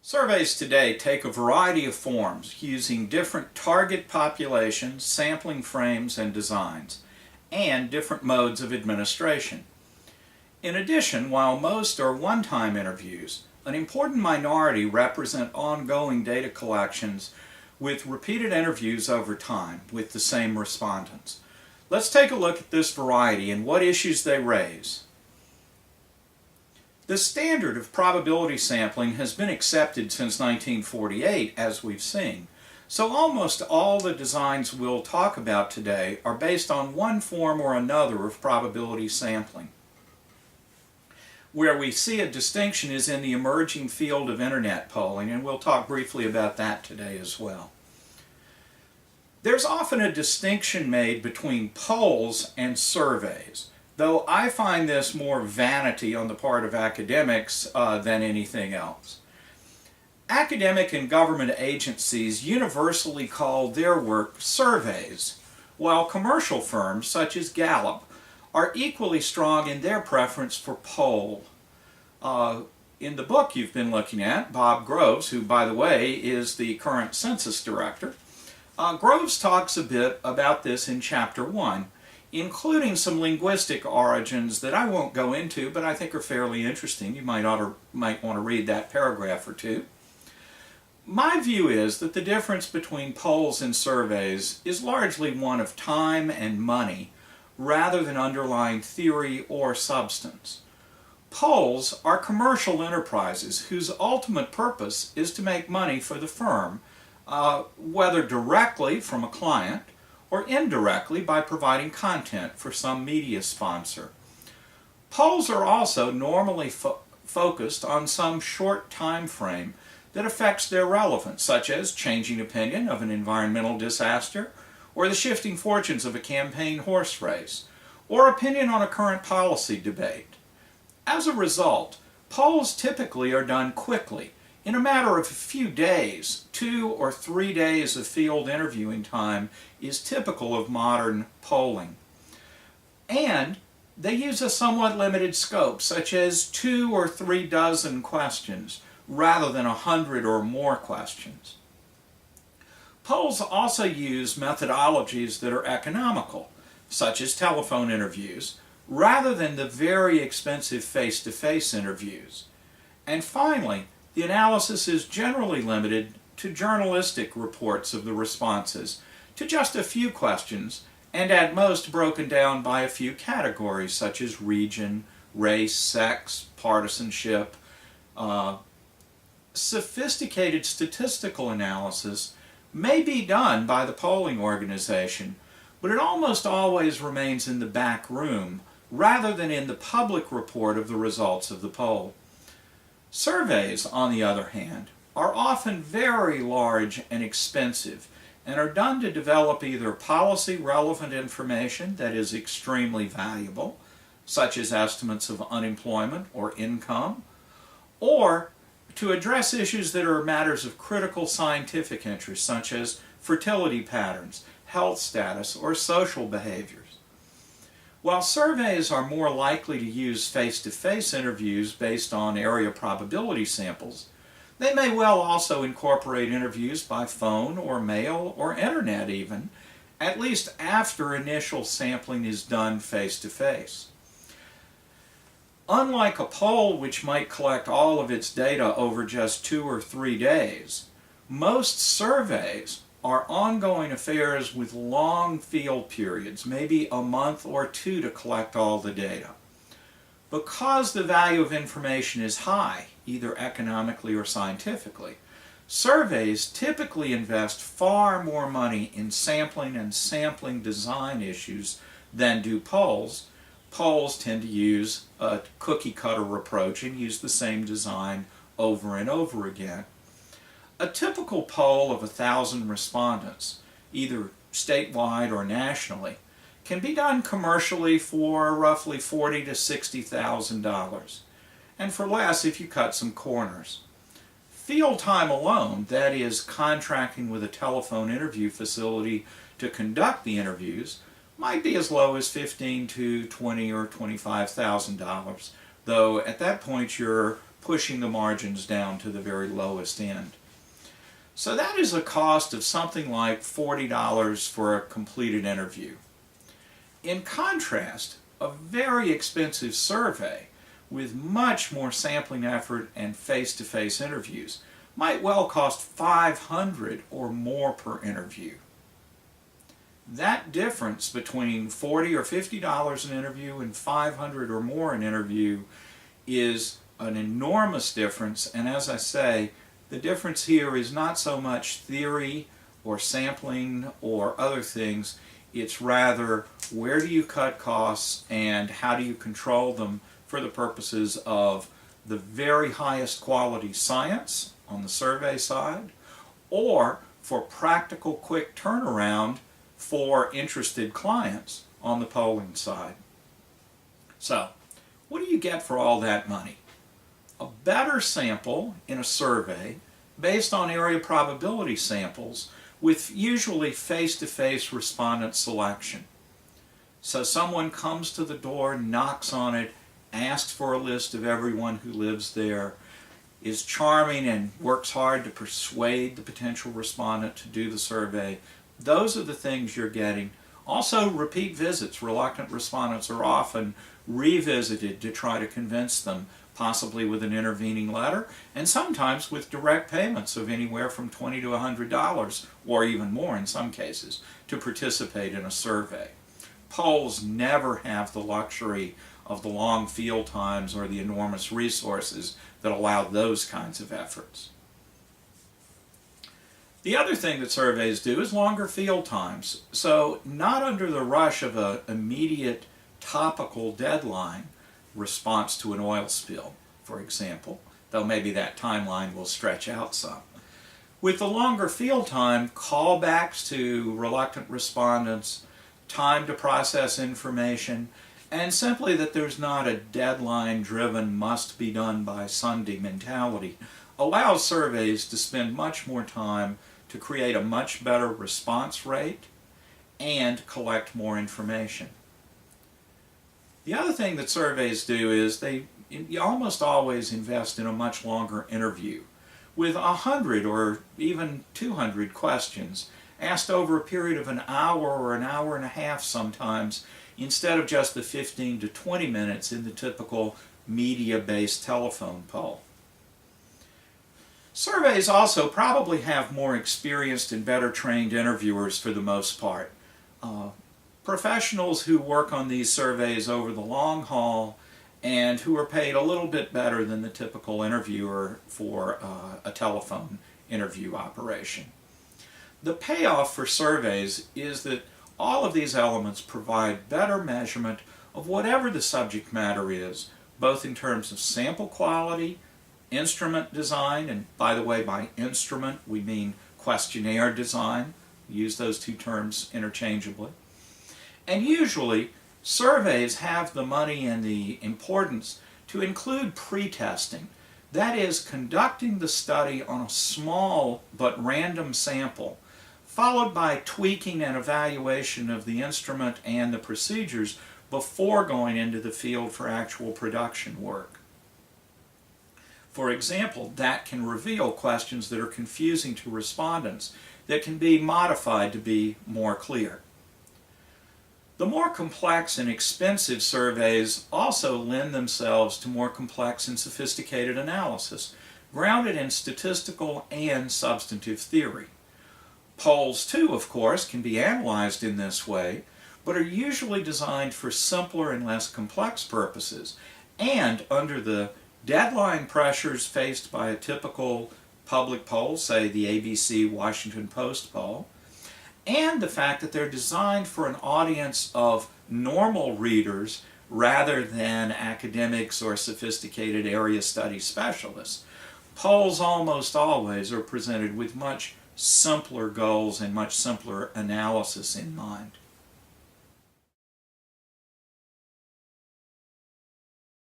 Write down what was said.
Surveys today take a variety of forms using different target populations, sampling frames, and designs, and different modes of administration. In addition, while most are one-time interviews, an important minority represent ongoing data collections with repeated interviews over time with the same respondents. Let's take a look at this variety and what issues they raise. The standard of probability sampling has been accepted since 1948, as we've seen, so almost all the designs we'll talk about today are based on one form or another of probability sampling. Where we see a distinction is in the emerging field of internet polling, and we'll talk briefly about that today as well. There's often a distinction made between polls and surveys, though I find this more vanity on the part of academics than anything else. Academic and government agencies universally call their work surveys, while commercial firms such as Gallup are equally strong in their preference for poll. In the book you've been looking at, Bob Groves, who by the way is the current census director, Groves talks a bit about this in Chapter 1, including some linguistic origins that I won't go into, but I think are fairly interesting. You might want to read that paragraph or two. My view is that the difference between polls and surveys is largely one of time and money, rather than underlying theory or substance. Polls are commercial enterprises whose ultimate purpose is to make money for the firm, whether directly from a client or indirectly by providing content for some media sponsor. Polls are also normally focused on some short time frame that affects their relevance, such as changing opinion of an environmental disaster, or the shifting fortunes of a campaign horse race, or opinion on a current policy debate. As a result, polls typically are done quickly, in a matter of a few days. 2 or 3 days of field interviewing time is typical of modern polling. And they use a somewhat limited scope, such as 2 or 3 dozen questions, rather than 100 or more questions. Polls also use methodologies that are economical, such as telephone interviews, rather than the very expensive face-to-face interviews. And finally, the analysis is generally limited to journalistic reports of the responses, to just a few questions, and at most broken down by a few categories such as region, race, sex, partisanship. Sophisticated statistical analysis may be done by the polling organization, but it almost always remains in the back room rather than in the public report of the results of the poll. Surveys, on the other hand, are often very large and expensive and are done to develop either policy-relevant information that is extremely valuable, such as estimates of unemployment or income, or to address issues that are matters of critical scientific interest, such as fertility patterns, health status, or social behaviors. While surveys are more likely to use face-to-face interviews based on area probability samples, they may well also incorporate interviews by phone or mail or internet even, at least after initial sampling is done face-to-face. Unlike a poll which might collect all of its data over just 2 or 3 days, most surveys are ongoing affairs with long field periods, maybe a month or 2 to collect all the data. Because the value of information is high, either economically or scientifically, surveys typically invest far more money in sampling and sampling design issues than do polls. Polls tend to use a cookie-cutter approach and use the same design over and over again. A typical poll of 1,000 respondents, either statewide or nationally, can be done commercially for roughly $40,000 to $60,000, and for less if you cut some corners. Field time alone, that is, contracting with a telephone interview facility to conduct the interviews, might be as low as $15,000 to $20,000 or $25,000, though at that point you're pushing the margins down to the very lowest end. So that is a cost of something like $40 for a completed interview. In contrast, a very expensive survey with much more sampling effort and face-to-face interviews might well cost $500 or more per interview. That difference between $40 or $50 an interview and $500 or more an interview is an enormous difference, and as I say, the difference here is not so much theory or sampling or other things, it's rather where do you cut costs and how do you control them for the purposes of the very highest quality science on the survey side, or for practical quick turnaround for interested clients on the polling side. So, what do you get for all that money? A better sample in a survey based on area probability samples with usually face-to-face respondent selection. So someone comes to the door, knocks on it, asks for a list of everyone who lives there, is charming and works hard to persuade the potential respondent to do the survey. Those are the things you're getting. Also, repeat visits. Reluctant respondents are often revisited to try to convince them, possibly with an intervening letter, and sometimes with direct payments of anywhere from $20 to $100, or even more in some cases, to participate in a survey. Polls never have the luxury of the long field times or the enormous resources that allow those kinds of efforts. The other thing that surveys do is longer field times. So not under the rush of an immediate topical deadline, response to an oil spill, for example, though maybe that timeline will stretch out some. With the longer field time, callbacks to reluctant respondents, time to process information, and simply that there's not a deadline-driven must-be-done-by-Sunday mentality allows surveys to spend much more time to create a much better response rate and collect more information. The other thing that surveys do is you almost always invest in a much longer interview with 100 or even 200 questions asked over a period of an hour or an hour and a half sometimes, instead of just the 15 to 20 minutes in the typical media-based telephone poll. Surveys also probably have more experienced and better trained interviewers for the most part. Professionals who work on these surveys over the long haul and who are paid a little bit better than the typical interviewer for a telephone interview operation. The payoff for surveys is that all of these elements provide better measurement of whatever the subject matter is, both in terms of sample quality, instrument design, and by the way, by instrument we mean questionnaire design. We use those two terms interchangeably. And usually, surveys have the money and the importance to include pre-testing. That is, conducting the study on a small but random sample, followed by tweaking and evaluation of the instrument and the procedures before going into the field for actual production work. For example, that can reveal questions that are confusing to respondents that can be modified to be more clear. The more complex and expensive surveys also lend themselves to more complex and sophisticated analysis, grounded in statistical and substantive theory. Polls, too, of course, can be analyzed in this way, but are usually designed for simpler and less complex purposes, and under the deadline pressures faced by a typical public poll, say the ABC Washington Post poll, and the fact that they're designed for an audience of normal readers rather than academics or sophisticated area study specialists. Polls almost always are presented with much simpler goals and much simpler analysis in mind.